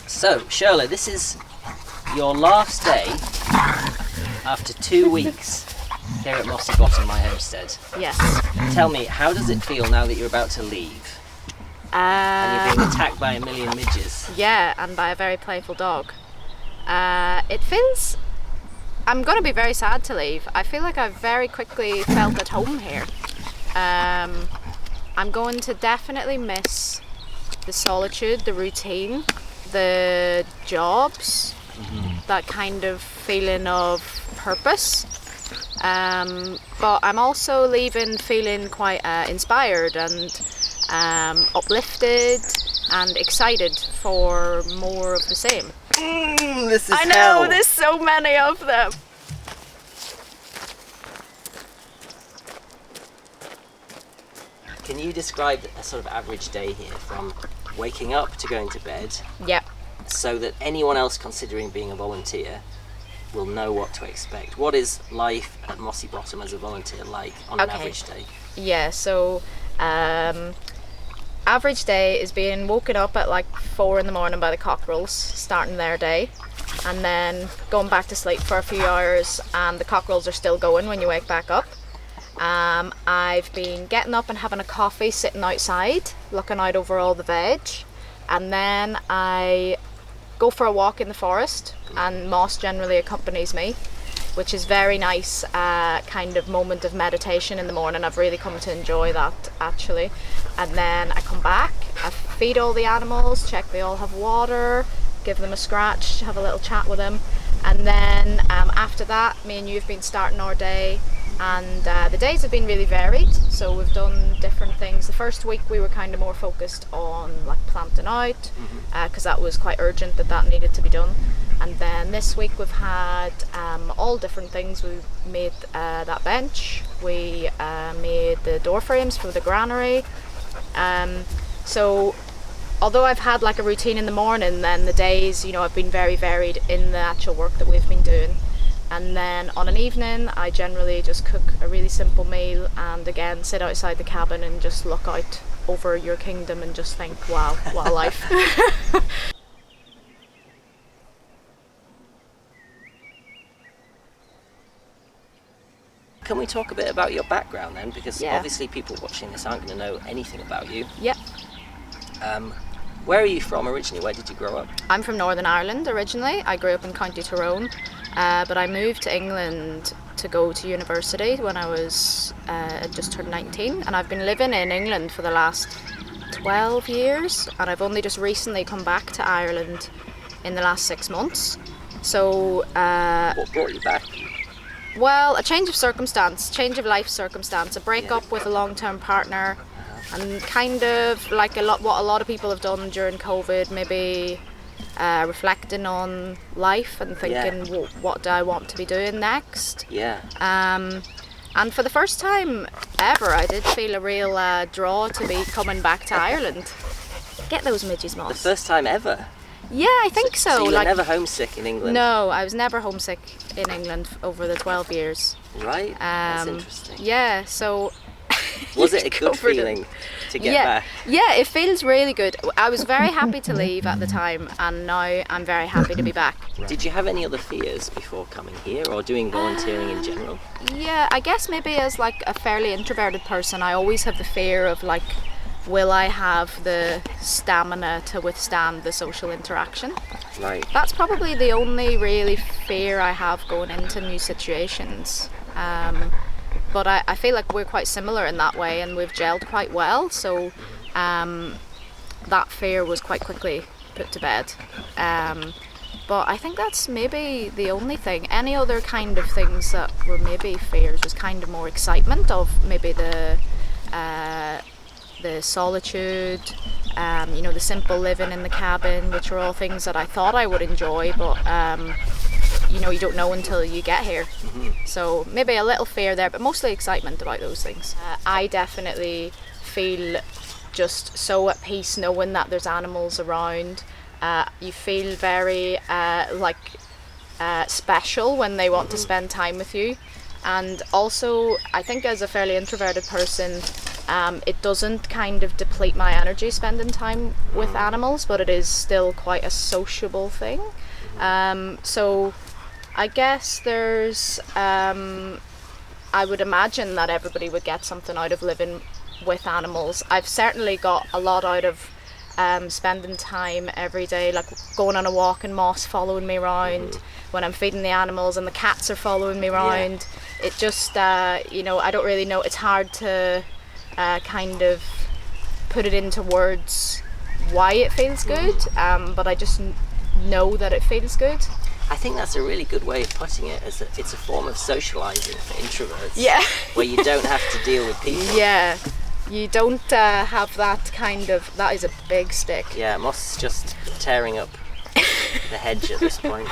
So, Séarlait, this is your last day after 2 weeks here at Mossy Bottom, my homestead. Yes. Tell me, how does it feel now that you're about to leave? And you're being attacked by a million midges. Yeah, and by a very playful dog. It feels... I'm going to be very sad to leave. I feel like I've very quickly felt at home here. I'm going to definitely miss the solitude, the routine, the jobs, that kind of feeling of purpose. But I'm also leaving feeling quite inspired and uplifted and excited for more of the same. This is I know, hell. there's so many of them. Can you describe a sort of average day here from waking up to going to bed? Yep. So that anyone else considering being a volunteer will know what to expect. What is life at Mossy Bottom as a volunteer like on an average day? Yeah, so average day is being woken up at like 4 in the morning by the cockerels, starting their day, and then going back to sleep for a few hours, and the cockerels are still going when you wake back up. I've been getting up and having a coffee, sitting outside, looking out over all the veg, and then I go for a walk in the forest, and Moss generally accompanies me, which is very nice, kind of moment of meditation in the morning. I've really come to enjoy that actually. And then I come back, I feed all the animals, check they all have water, give them a scratch, have a little chat with them, and then after that, me and you have been starting our day. And the days have been really varied, so we've done different things. The first week we were kind of more focused on like planting out, because that was quite urgent that needed to be done. And then this week we've had all different things. We made that bench, we made the door frames for the granary. So although I've had like a routine in the morning, then the days, you know, have been very varied in the actual work that we've been doing. And then on an evening, I generally just cook a really simple meal and again sit outside the cabin and just look out over your kingdom and just think, wow, what a life. Can we talk a bit about your background then? Because Yeah. obviously people watching this aren't going to know anything about you. Yep. Where are you from originally? Where did you grow up? I'm from Northern Ireland originally. I grew up in County Tyrone, but I moved to England to go to university when I was just turned 19, and I've been living in England for the last 12 years, and I've only just recently come back to Ireland in the last 6 months. So What brought you back? well, a change of circumstance, change of life circumstance, a breakup with a long-term partner, and kind of like what a lot of people have done during COVID, maybe reflecting on life and thinking, what do I want to be doing next? Yeah. And for the first time ever, I did feel a real draw to be coming back to Ireland. Get those midges, Moss. The first time ever? Yeah, I think so. So you were like, never homesick in England? No, I was never homesick in England over the 12 years. Right, that's interesting. Yeah, so... Was it a good feeling to get back? Yeah, it feels really good. I was very happy to leave at the time, and now I'm very happy to be back. Did you have any other fears before coming here or doing volunteering in general? Yeah, I guess maybe as like a fairly introverted person, I always have the fear of like, will I have the stamina to withstand the social interaction? Right. That's probably the only really fear I have going into new situations. But I feel like we're quite similar in that way, and we've gelled quite well, so that fear was quite quickly put to bed. But I think that's maybe the only thing. Any other kind of things that were maybe fears was kind of more excitement of maybe the solitude, you know, the simple living in the cabin, which are all things that I thought I would enjoy, but you know, you don't know until you get here. So maybe a little fear there, but mostly excitement about those things. I definitely feel just so at peace knowing that there's animals around. You feel very special when they want to spend time with you. And also, I think as a fairly introverted person, It doesn't kind of deplete my energy spending time with animals, but it is still quite a sociable thing. So I guess there's, I would imagine that everybody would get something out of living with animals. I've certainly got a lot out of spending time every day, like going on a walk and Moss following me around, when I'm feeding the animals and the cats are following me around. It just, you know, I don't really know, it's hard to kind of put it into words why it feels good, but I just know that it feels good. I think that's a really good way of putting it, as it's a form of socialising for introverts. Yeah. Where you don't have to deal with people. Yeah. You don't have that kind of, that is a big stick. Yeah, Moss is just tearing up the hedge at this point.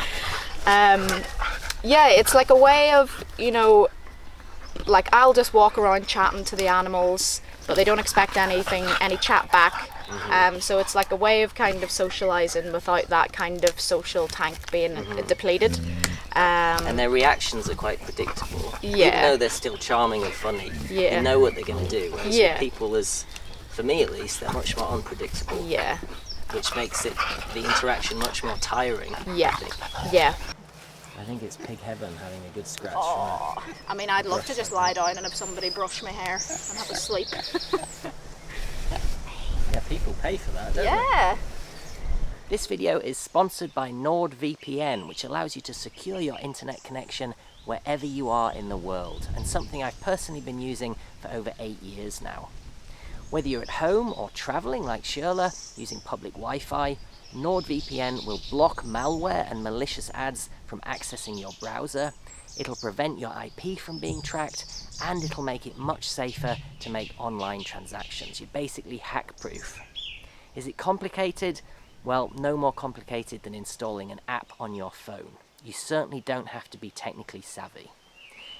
Yeah, it's like a way of, you know, like I'll just walk around chatting to the animals, but they don't expect anything, any chat back. So it's like a way of kind of socialising without that kind of social tank being depleted. And their reactions are quite predictable. Yeah. Even though they're still charming and funny, Yeah. you know what they're going to do. Whereas Yeah. with people, for me at least, they're much more unpredictable. Yeah. Which makes the interaction much more tiring. Yeah. I think. Yeah. I think it's pig heaven having a good scratch. Oh, I mean, I'd love to just lie down and have somebody brush my hair and have a sleep. Yeah, people pay for that, don't they? Yeah. This video is sponsored by NordVPN, which allows you to secure your internet connection wherever you are in the world, and something I've personally been using for over 8 years now. Whether you're at home or travelling like Séarlait using public Wi-Fi, NordVPN will block malware and malicious ads from accessing your browser, it'll prevent your IP from being tracked, and it'll make it much safer to make online transactions. You're basically hack-proof. Is it complicated? Well, no more complicated than installing an app on your phone. You certainly don't have to be technically savvy.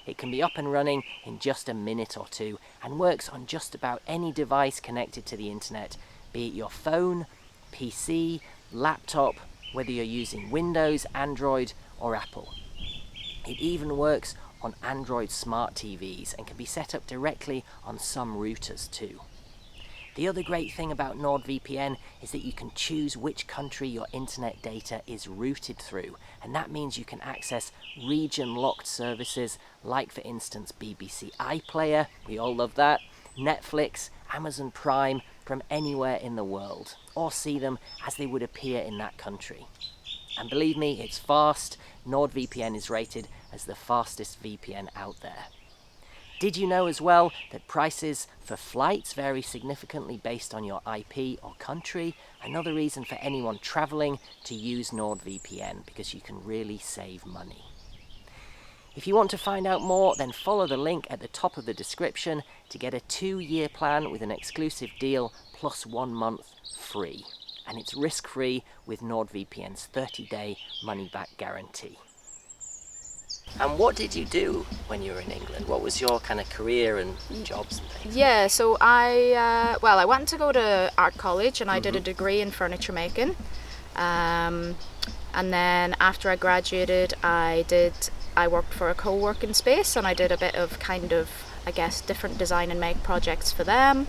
It can be up and running in just a minute or two and works on just about any device connected to the internet, be it your phone, PC, laptop, whether you're using Windows, Android or Apple. It even works on Android smart TVs and can be set up directly on some routers too. The other great thing about NordVPN is that you can choose which country your internet data is routed through, and that means you can access region-locked services like, for instance, BBC iPlayer, we all love that, Netflix, Amazon Prime, from anywhere in the world, or see them as they would appear in that country. And believe me, it's fast. NordVPN is rated as the fastest VPN out there. Did you know as well that prices for flights vary significantly based on your IP or country? Another reason for anyone travelling to use NordVPN, because you can really save money. If you want to find out more, then follow the link at the top of the description to get a 2-year plan with an exclusive deal plus 1 month free. And it's risk-free with NordVPN's 30-day money-back guarantee. And what did you do when you were in England? What was your kind of career and jobs and things? Yeah, so I went to go to art college and I did a degree in furniture making. And then after I graduated, I worked for a co-working space and I did a bit of kind of, I guess, different design and make projects for them.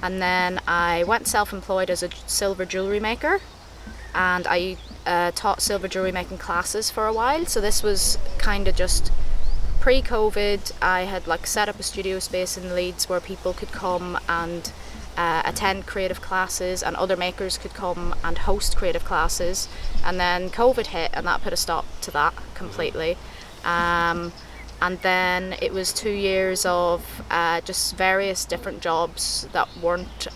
And then I went self-employed as a silver jewellery maker, and I taught silver jewellery making classes for a while. So this was kind of just pre-COVID. I had like set up a studio space in Leeds where people could come and attend creative classes, and other makers could come and host creative classes. And then COVID hit and that put a stop to that completely. And then it was 2 years of just various different jobs that weren't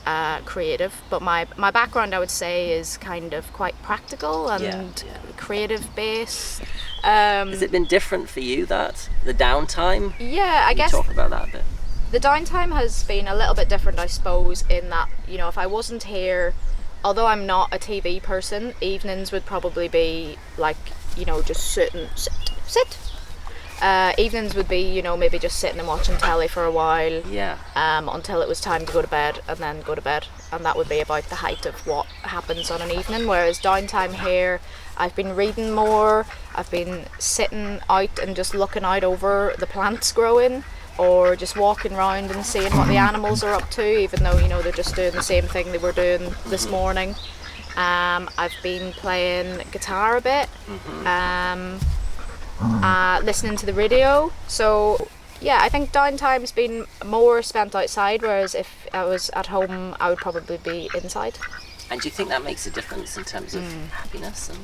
creative. But my background, I would say, is kind of quite practical and creative based. Has it been different for you, the downtime? Yeah, I guess. Talk about that a bit. The downtime has been a little bit different, I suppose, in that, you know, if I wasn't here, although I'm not a TV person, evenings would probably be like, you know, just sit. Evenings would be, you know, maybe just sitting and watching telly for a while, until it was time to go to bed, and then go to bed, and that would be about the height of what happens on an evening. Whereas downtime here, I've been reading more, I've been sitting out and just looking out over the plants growing, or just walking around and seeing what the animals are up to, even though, you know, they're just doing the same thing they were doing this morning. I've been playing guitar a bit, listening to the radio. So yeah, I think downtime has been more spent outside, whereas if I was at home, I would probably be inside. And do you think that makes a difference in terms of happiness and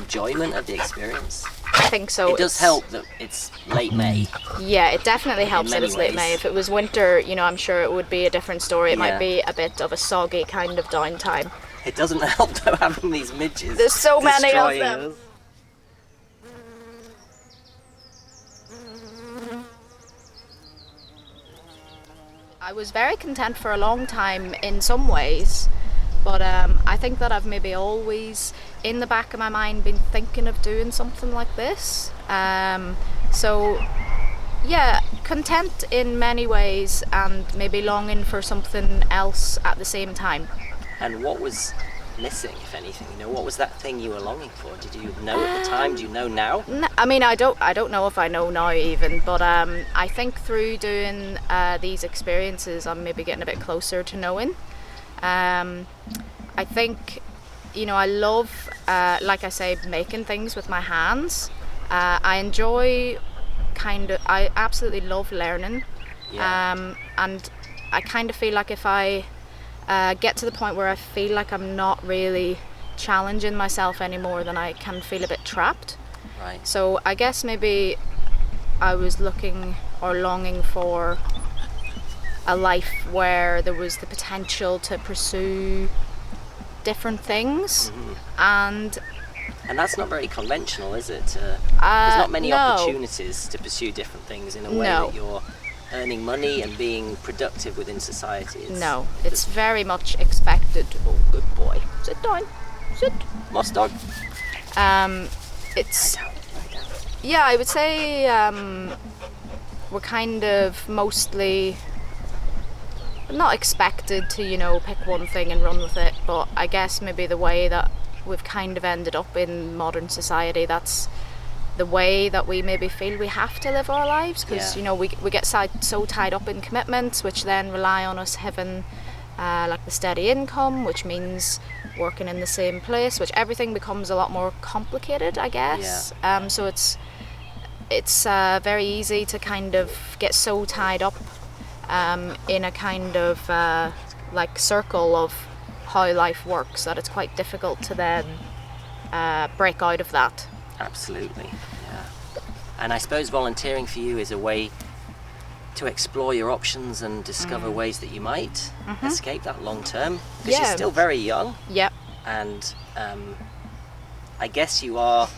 enjoyment of the experience? I think so. It does help that it's late May. Yeah, it definitely helps that it's late May. If it was winter, you know, I'm sure it would be a different story. It might be a bit of a soggy kind of downtime. It doesn't help though having these midges. There's so many of them. Us. I was very content for a long time in some ways, but I think that I've maybe always in the back of my mind been thinking of doing something like this. So yeah, content in many ways and maybe longing for something else at the same time. And what was missing, if anything? You know, what was that thing you were longing for? Did you know at the time? Do you know now? No, I mean, I don't know if I know now even, but I think through doing these experiences, I'm maybe getting a bit closer to knowing. I think, you know, I love, like I say, making things with my hands. I enjoy I absolutely love learning. Yeah. And I kind of feel like if I get to the point where I feel like I'm not really challenging myself anymore, then I can feel a bit trapped. Right. So I guess maybe I was looking or longing for a life where there was the potential to pursue different things. And that's not very conventional, is it? There's not many opportunities to pursue different things in a way that you're earning money and being productive within society. It's very much expected. Oh, good boy. Sit down. Sit. Moss dog. It's... Yeah, I would say we're kind of mostly not expected to, you know, pick one thing and run with it, but I guess maybe the way that we've kind of ended up in modern society, that's the way that we maybe feel we have to live our lives, because you know, we get so tied up in commitments which then rely on us having like the steady income, which means working in the same place, which everything becomes a lot more complicated, I guess. So it's very easy to kind of get so tied up in a kind of like circle of how life works that it's quite difficult to then break out of that. Absolutely, yeah. And I suppose volunteering for you is a way to explore your options and discover ways that you might escape that long term, because you're still very young. Yep. And I guess you are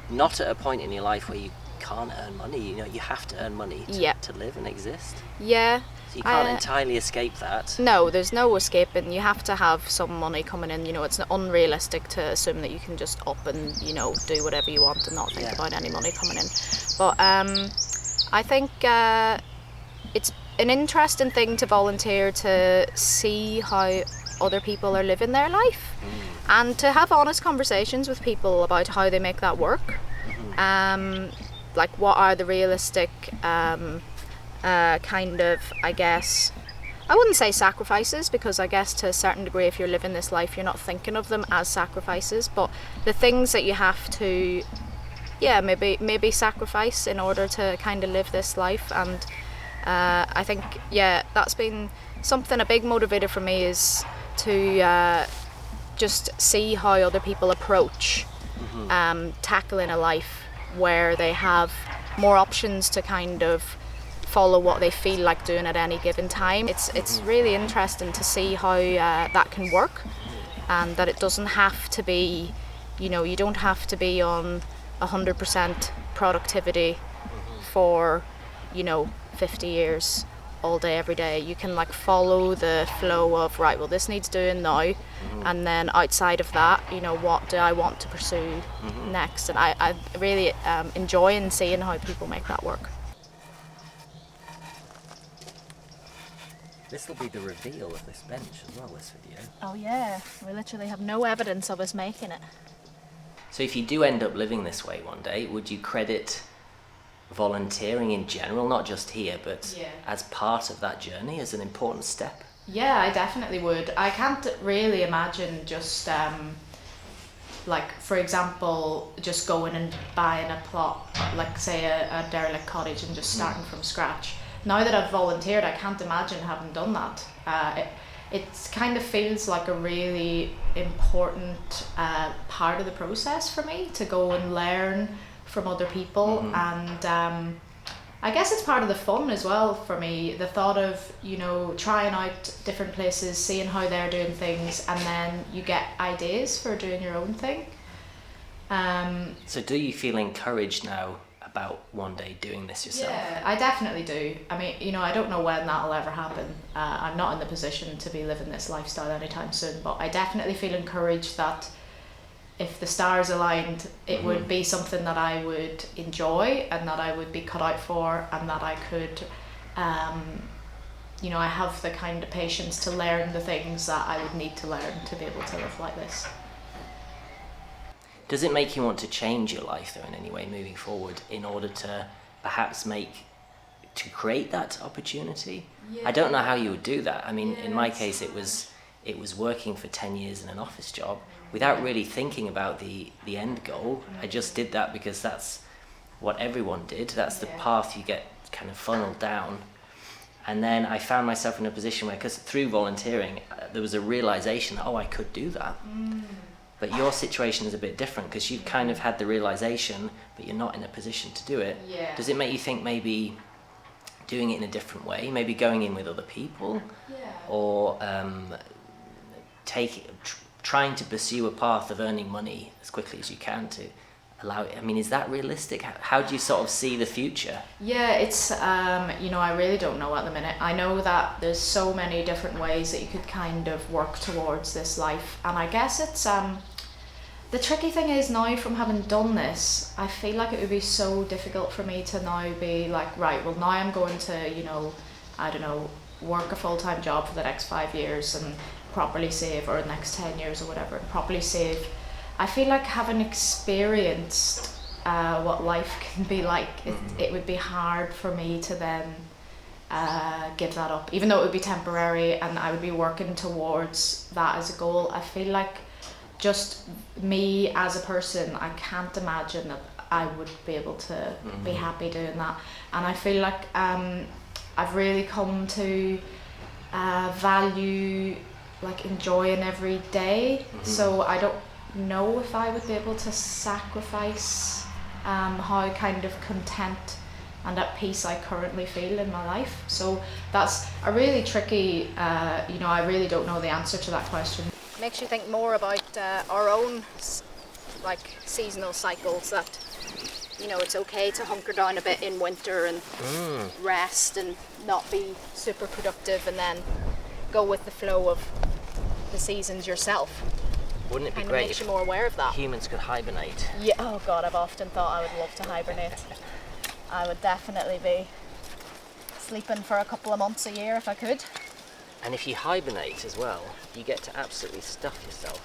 not at a point in your life where you can't earn money. You know, you have to earn money to live and exist. Yeah. So you can't entirely escape that. No, there's no escaping. You have to have some money coming in. You know, it's unrealistic to assume that you can just up and, you know, do whatever you want and not think about any money coming in. But I think it's an interesting thing to volunteer, to see how other people are living their life and to have honest conversations with people about how they make that work. Like, what are the realistic kind of, I guess, I wouldn't say sacrifices, because I guess to a certain degree if you're living this life you're not thinking of them as sacrifices, but the things that you have to maybe sacrifice in order to kind of live this life. And I think that's been something, a big motivator for me, is to just see how other people approach tackling a life where they have more options to kind of follow what they feel like doing at any given time. It's really interesting to see how that can work, and that it doesn't have to be, you know, you don't have to be on 100% productivity for, you know, 50 years all day every day. You can like follow the flow of, right, well, this needs doing now, and then outside of that, you know, what do I want to pursue next? And I really enjoy seeing how people make that work. This will be the reveal of this bench as well, this video. Oh yeah, we literally have no evidence of us making it. So if you do end up living this way one day, would you credit volunteering in general, not just here, but Yeah. as part of that journey, as an important step? Yeah, I definitely would. I can't really imagine just like, for example, just going and buying a plot, like say a derelict cottage, and just starting from scratch. Now that I've volunteered, I can't imagine having done that. It kind of feels like a really important part of the process for me, to go and learn from other people. And I guess it's part of the fun as well for me, the thought of, you know, trying out different places, seeing how they're doing things, and then you get ideas for doing your own thing. So do you feel encouraged now about one day doing this yourself? Yeah, I definitely do. I mean, you know, I don't know when that'll ever happen. I'm not in the position to be living this lifestyle anytime soon, but I definitely feel encouraged that if the stars aligned, it would be something that I would enjoy, and that I would be cut out for, and that I could, you know, I have the kind of patience to learn the things that I would need to learn to be able to live like this. Does it make you want to change your life though in any way moving forward, in order to perhaps create that opportunity? Yeah. I don't know how you would do that. I mean, in my case, it was working for 10 years in an office job without really thinking about the end goal. I just did that because that's what everyone did. That's the path you get kind of funneled down. And then I found myself in a position where, because through volunteering, there was a realization that, oh, I could do that. But your situation is a bit different, because you've kind of had the realization, but you're not in a position to do it. Yeah. Does it make you think maybe doing it in a different way, maybe going in with other people, or trying to pursue a path of earning money as quickly as you can to allow it? I mean, is that realistic? How do you sort of see the future? Yeah, it's, you know, I really don't know at the minute. I know that there's so many different ways that you could kind of work towards this life. And I guess it's, the tricky thing is now, from having done this, I feel like it would be so difficult for me to now be like, right, well now I'm going to, you know, I don't know, work a full-time job for the next 5 years and properly save, or the next 10 years or whatever, and properly save. I feel like, having experienced what life can be like, it would be hard for me to then give that up, even though it would be temporary and I would be working towards that as a goal. I feel like, just me as a person, I can't imagine that I would be able to be happy doing that. And I feel like I've really come to value, like, enjoying every day. So I don't know if I would be able to sacrifice how kind of content and at peace I currently feel in my life. So that's a really tricky, you know, I really don't know the answer to that question. Makes you think more about our own, like, seasonal cycles, that, you know, it's okay to hunker down a bit in winter and rest and not be super productive, and then go with the flow of the seasons yourself. Wouldn't it be Kind of great makes if you more aware of that. humans could hibernate? Yeah. Oh God, I've often thought I would love to hibernate. I would definitely be sleeping for a couple of months a year if I could. And if you hibernate as well, you get to absolutely stuff yourself.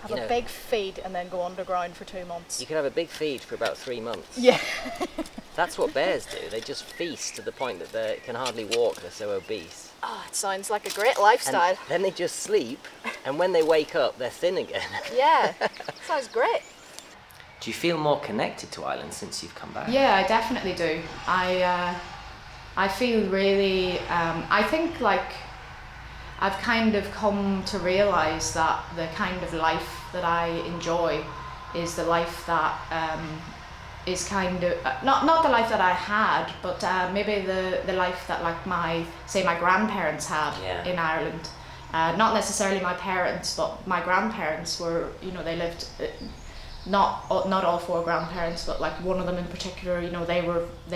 Have a big feed and then go underground for 2 months. You could have a big feed for about 3 months. Yeah. That's what bears do. They just feast to the point that they can hardly walk, they're so obese. Oh, it sounds like a great lifestyle. And then they just sleep, and when they wake up, they're thin again. Yeah, sounds great. Do you feel more connected to Ireland since you've come back? Yeah, I definitely do. I feel really, I think, like, I've kind of come to realise that the kind of life that I enjoy is the life that is kind of, not the life that I had, but maybe the life that, like, my grandparents had in Ireland. Not necessarily my parents, but my grandparents were, you know, they lived, not all 4 grandparents, but like one of them in particular, you know, they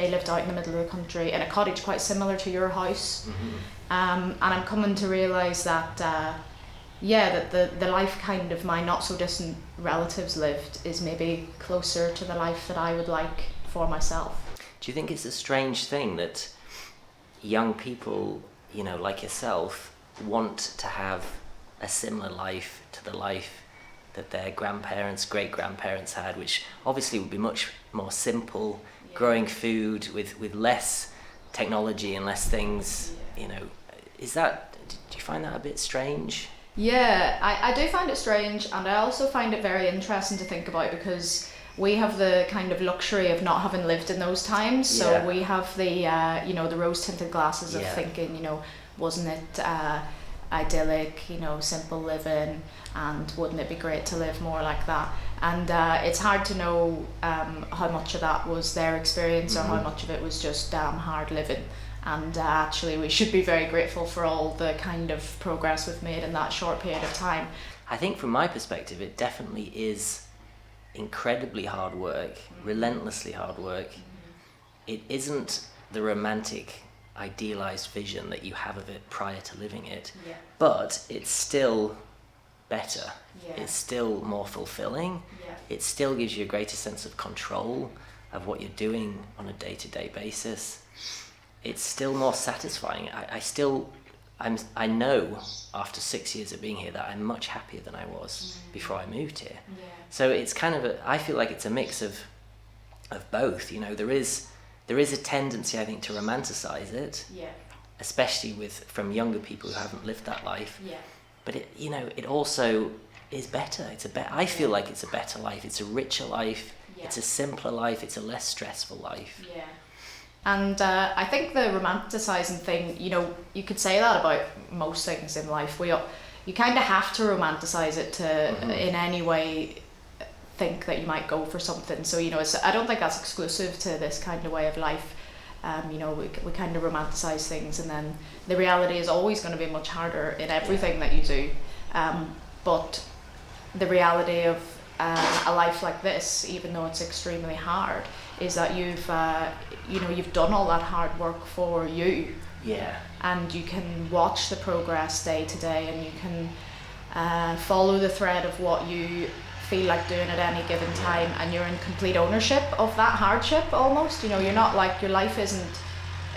lived out in the middle of the country in a cottage quite similar to your house. And I'm coming to realise that that the life kind of my not so distant relatives lived is maybe closer to the life that I would like for myself. Do you think it's a strange thing that young people, you know, like yourself, want to have a similar life to the life that their grandparents, great-grandparents had, which obviously would be much more simple, growing food with less technology and less things, you know, do you find that a bit strange? Yeah, I do find it strange, and I also find it very interesting to think about, because we have the kind of luxury of not having lived in those times. So we have the you know, the rose tinted glasses of thinking, you know, wasn't it idyllic, you know, simple living, and wouldn't it be great to live more like that? And it's hard to know how much of that was their experience, or how much of it was just damn hard living. And actually we should be very grateful for all the kind of progress we've made in that short period of time. I think from my perspective, it definitely is incredibly hard work, relentlessly hard work. It isn't the romantic, idealized vision that you have of it prior to living it, but it's still better. It's still more fulfilling. It still gives you a greater sense of control of what you're doing on a day-to-day basis. It's still more satisfying. I know after 6 years of being here that I'm much happier than I was before I moved here. So it's kind of I feel like it's a mix of both. You know, there is a tendency, I think, to romanticize it, especially from younger people who haven't lived that life. But it also is better. I feel like it's a better life. It's a richer life. It's a simpler life. It's a less stressful life. And I think the romanticising thing, you know, you could say that about most things in life. You kind of have to romanticise it to, in any way, think that you might go for something. So, you know, I don't think that's exclusive to this kind of way of life. You know, we kind of romanticise things, and then the reality is always going to be much harder in everything that you do. But the reality of a life like this, even though it's extremely hard, is that you've done all that hard work for you. And you can watch the progress day to day, and you can follow the thread of what you feel like doing at any given time, and you're in complete ownership of that hardship almost. You know, you're not like, your life isn't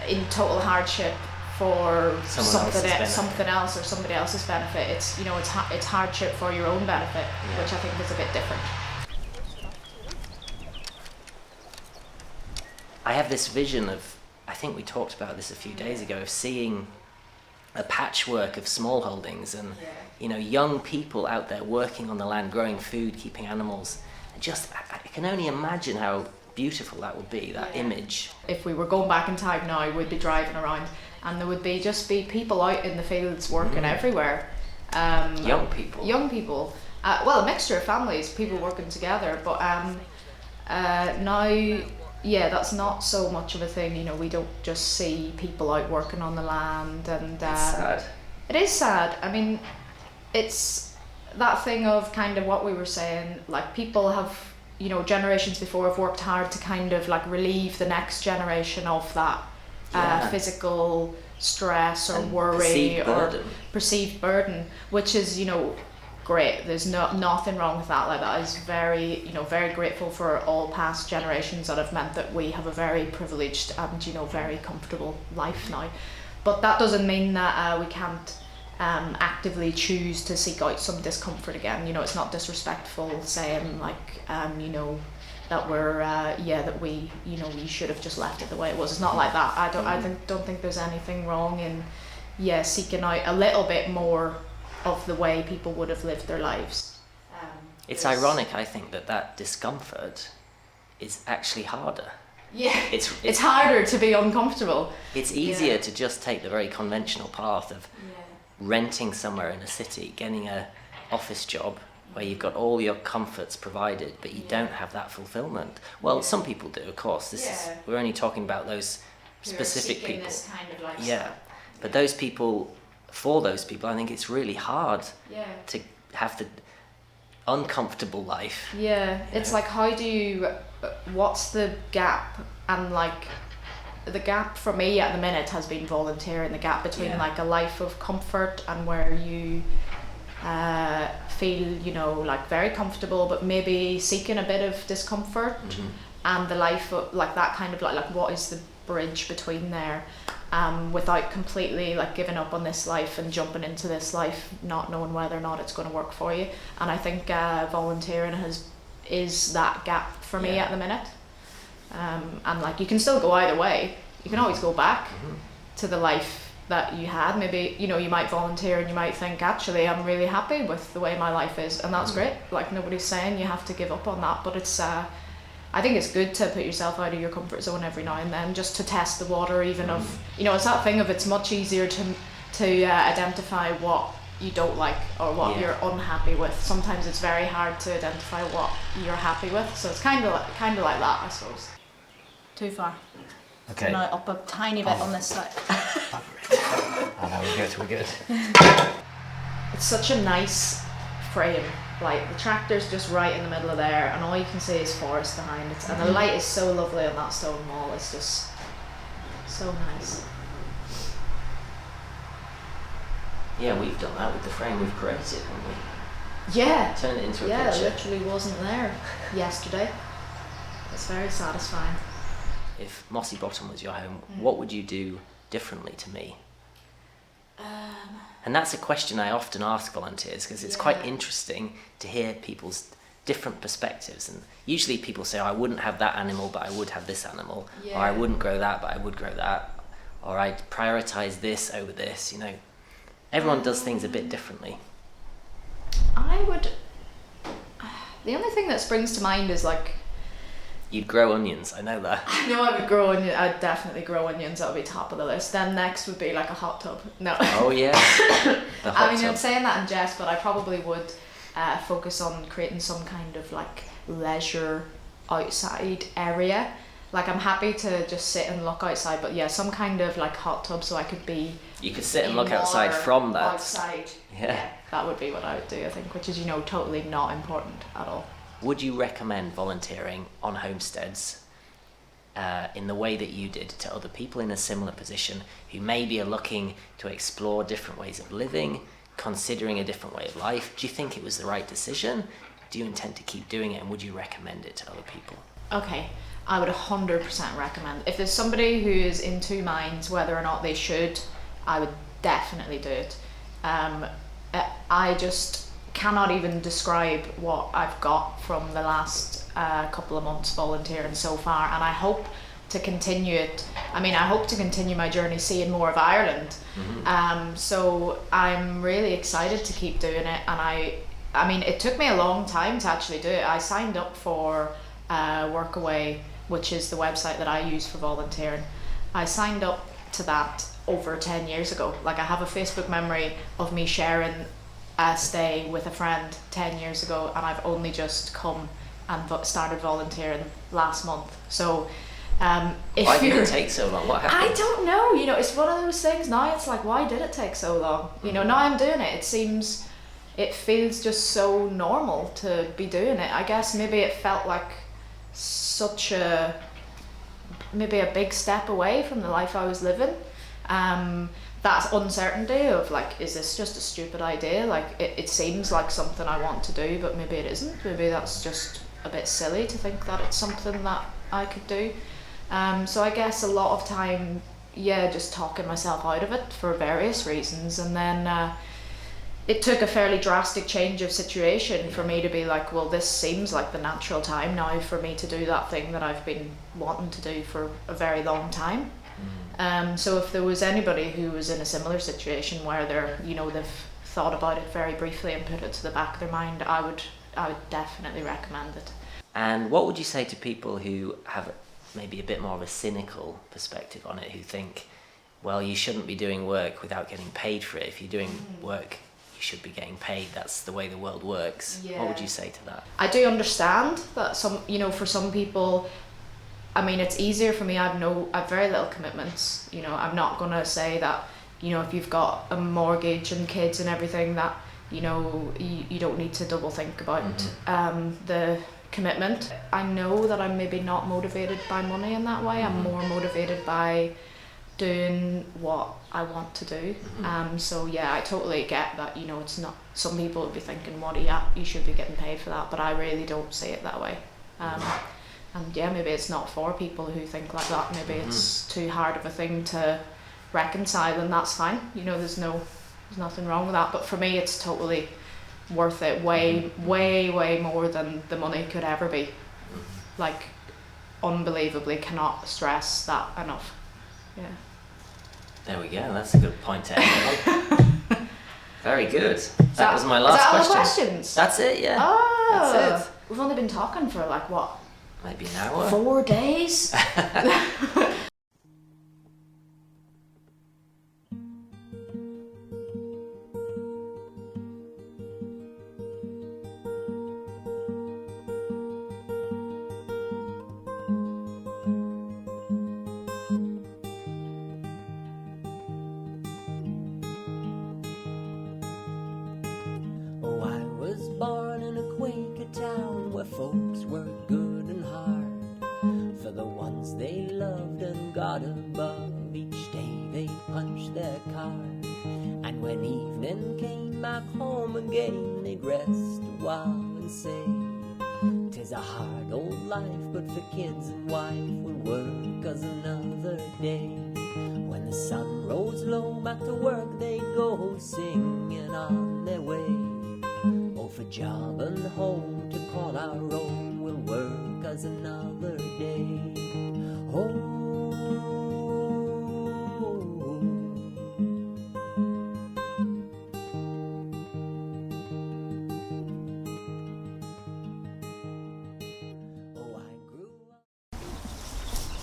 in total hardship for something else or somebody else's benefit. It's, you know, it's hardship for your own benefit, which I think is a bit different. I have this vision of, I think we talked about this a few days ago, of seeing a patchwork of small holdings and you know, young people out there working on the land, growing food, keeping animals. I can only imagine how beautiful that would be, that image. If we were going back in time now, we'd be driving around and there would just be people out in the fields working everywhere. Young people. Well, a mixture of families, people working together, but now, that's not so much of a thing. You know, we don't just see people out working on the land, and it's sad. It is sad. I mean, it's that thing of kind of what we were saying, like, people have, you know, generations before have worked hard to kind of like relieve the next generation of that physical stress or worry or perceived burden, which is, you know, great. There's nothing wrong with that. Like, that is very, you know, very grateful for all past generations that have meant that we have a very privileged and, you know, very comfortable life now. But that doesn't mean that we can't actively choose to seek out some discomfort again. You know, it's not disrespectful saying like, you know, that we're that we, you know, we should have just left it the way it was. It's not like that. I don't think there's anything wrong in seeking out a little bit more of the way people would have lived their lives. It's ironic, I think, that discomfort is actually harder. It's harder to be uncomfortable. It's easier to just take the very conventional path of renting somewhere in a city, getting a office job where you've got all your comforts provided, but you don't have that fulfillment. Well, some people do, of course. We're only talking about those specific people. This kind of lifestyle. But for those people, I think it's really hard to have the uncomfortable life. It's like, how do you, what's the gap? And like, the gap for me at the minute has been volunteering, the gap between like a life of comfort and where you feel, you know, like very comfortable but maybe seeking a bit of discomfort, and the life of like that kind of like what is the bridge between there, without completely like giving up on this life and jumping into this life not knowing whether or not it's going to work for you. And I think volunteering is that gap for me at the minute. And like you can still go either way. You can always go back to the life that you had. Maybe, you know, you might volunteer and you might think, actually, I'm really happy with the way my life is, and that's great. Like, nobody's saying you have to give up on that, but it's I think it's good to put yourself out of your comfort zone every now and then, just to test the water, even of, you know, it's that thing of, it's much easier to identify what you don't like or what you're unhappy with. Sometimes it's very hard to identify what you're happy with, so it's kind of like that, I suppose. Too far. Okay. Now up a tiny bit on this side. Oh no, we're good. It's such a nice frame. Like, the tractor's just right in the middle of there, and all you can see is forest behind it. And the light is so lovely on that stone wall. It's just so nice. Yeah, we've done that with the frame we've created, haven't we? Yeah. Turn it into a Yeah, picture. it literally wasn't there yesterday. It's very satisfying. If Mossy Bottom was your home, what would you do differently to me? And that's a question I often ask volunteers, because it's quite interesting to hear people's different perspectives. And usually people say, oh, I wouldn't have that animal, but I would have this animal. Or I wouldn't grow that, but I would grow that. Or I'd prioritise this over this, you know. Everyone does things a bit differently. The only thing that springs to mind is like... You'd grow onions, I know that. I know I would grow onions. I'd definitely grow onions. That would be top of the list. Then next would be like a hot tub. No. Oh yeah. The hot tub. I'm saying that in jest, but I probably would focus on creating some kind of like leisure outside area. Like, I'm happy to just sit and look outside, but yeah, some kind of like hot tub, so I could be... You could sit and look outside from that. Outside. Yeah. That would be what I would do, I think, which is, you know, totally not important at all. Would you recommend volunteering on homesteads in the way that you did to other people in a similar position who maybe are looking to explore different ways of living, considering a different way of life? Do you think it was the right decision? Do you intend to keep doing it, and would you recommend it to other people? Okay, I would 100% recommend. If there's somebody who is in two minds whether or not they should, I would definitely do it. I just cannot even describe what I've got from the last couple of months volunteering so far, and I hope to continue it. I mean, I hope to continue my journey seeing more of Ireland. So I'm really excited to keep doing it, and I mean, it took me a long time to actually do it. I signed up for Workaway, which is the website that I use for volunteering. I signed up to that over 10 years ago. Like, I have a Facebook memory of me sharing a stay with a friend 10 years ago, and I've only just come and started volunteering last month. So if why did it take so long? What happened? I don't know, you know, it's one of those things now. It's like, why did it take so long? You know, now I'm doing it, it feels just so normal to be doing it. I guess maybe it felt like maybe a big step away from the life I was living. That uncertainty of like, is this just a stupid idea? Like, it seems like something I want to do, but maybe it isn't. Maybe that's just a bit silly to think that it's something that I could do. So I guess a lot of time, just talking myself out of it for various reasons. And then it took a fairly drastic change of situation for me to be like, well, this seems like the natural time now for me to do that thing that I've been wanting to do for a very long time. So if there was anybody who was in a similar situation where they've thought about it very briefly and put it to the back of their mind, I would definitely recommend it. And what would you say to people who have maybe a bit more of a cynical perspective on it, who think, well, you shouldn't be doing work without getting paid for it. If you're doing work, you should be getting paid. That's the way the world works. Yeah. What would you say to that? I do understand that for some people, I mean, it's easier for me. I've very little commitments. You know, I'm not gonna say that, you know, if you've got a mortgage and kids and everything, that, you know, you don't need to double think about the commitment. I know that I'm maybe not motivated by money in that way. I'm more motivated by doing what I want to do. So yeah, I totally get that, you know, it's not, some people would be thinking, you should be getting paid for that, but I really don't see it that way. And yeah, maybe it's not for people who think like that. Maybe it's too hard of a thing to reconcile, and that's fine. You know, there's nothing wrong with that. But for me, it's totally worth it. Way more than the money could ever be. Like, unbelievably cannot stress that enough. Yeah. There we go. That's a good point to end on. Very good. That was my last question. Is that all the questions? That's it, yeah. Oh, that's it. We've only been talking for like what? Maybe an hour. 4 days? Oh, I was born in a Quaker town where folks worked good and hard for the ones they loved and got above. Each day they punched their card, and when evening came back home again, they'd rest a while and say, "'Tis a hard old life, but for kids and wife we'll work as another day." When the sun rose low, back to work they'd go, singing on their way. Oh, for job and home to call our own, we'll work as another day. Oh.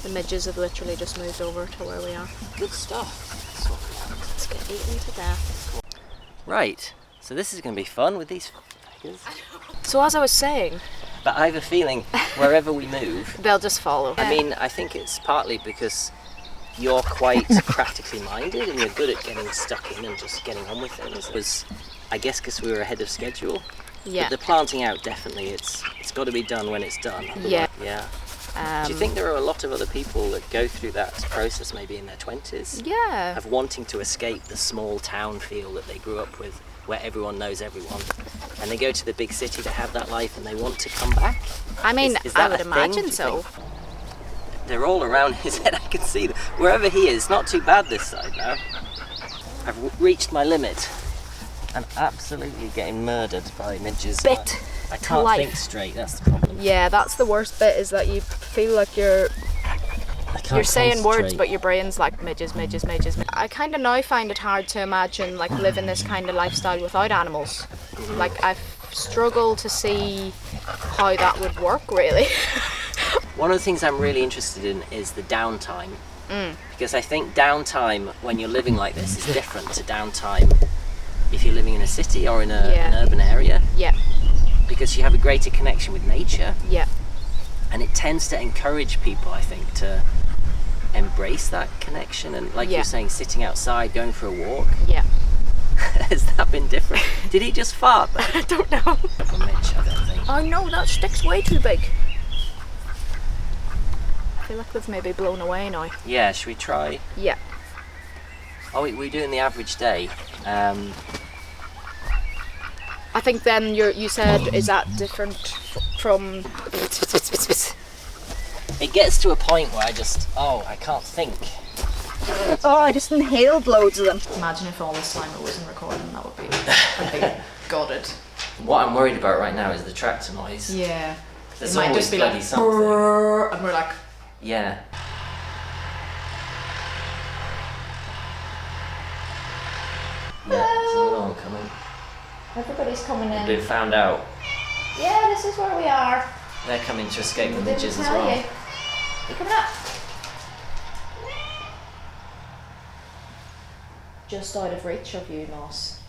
The midges have literally just moved over to where we are. Good stuff. Let's get eaten to death. Right, so this is going to be fun with these figures. So as I was saying, But I have a feeling wherever we move, they'll just follow. I mean, I think it's partly because you're quite practically minded and you're good at getting stuck in and just getting on with things. It was, I guess, because we were ahead of schedule. Yeah. But the planting out, definitely, it's got to be done when it's done. Yeah. Yeah. Do you think there are a lot of other people that go through that process, maybe in their 20s, Yeah. of wanting to escape the small town feel that they grew up with, where everyone knows everyone, and they go to the big city to have that life and they want to come back? I mean, Is I that would a thing, do imagine you so. think? They're all around his head, I can see them. Wherever he is, not too bad this side now. I've reached my limit. I'm absolutely getting murdered by midges. Bit I to can't life. think straight, that's the problem. Yeah, that's the worst bit, is that you feel like you're saying words, but your brain's like midges, midges, midges. I kind of now find it hard to imagine like living this kind of lifestyle without animals. Like I struggle to see how that would work, really. One of the things I'm really interested in is the downtime. Because I think downtime when you're living like this is different to downtime if you're living in a city or in an urban area. Yeah. Because you have a greater connection with nature. Yeah. And it tends to encourage people, I think, to embrace that connection. And like you're saying, sitting outside, going for a walk. Yeah. Has that been different? Did he just fart? I don't know. Mitch, I don't think. Oh no, that stick's way too big. I feel like they've maybe blown away now. Yeah, should we try? Yeah. Oh, we're doing the average day. I think then you said, is that different from... It gets to a point where I can't think. Oh, I just inhaled loads of them. Imagine if all this time it wasn't recording, that would be... I'd be gutted. What I'm worried about right now is the tractor noise. Yeah. There's it might always just be bloody like, something. Brrr, and we're like... Yeah. Yeah, there's another one coming. Everybody's coming in. They've been found out. Yeah, this is where we are. They're coming to escape the Didn't midges as tell well. you. You coming up? Just out of reach of you, Moss.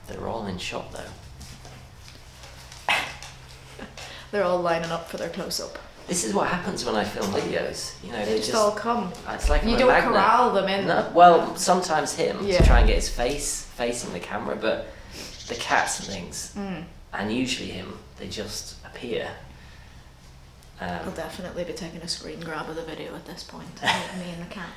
They're all in shot though. They're all lining up for their close-up. This is what happens when I film videos. You know, They just all come. It's like You a don't magnet. corral them in. No, well, sometimes him Yeah. to try and get his face facing the camera, but the cats and things, and usually him, they just appear. I'll definitely be taking a screen grab of the video at this point. Me and the cat.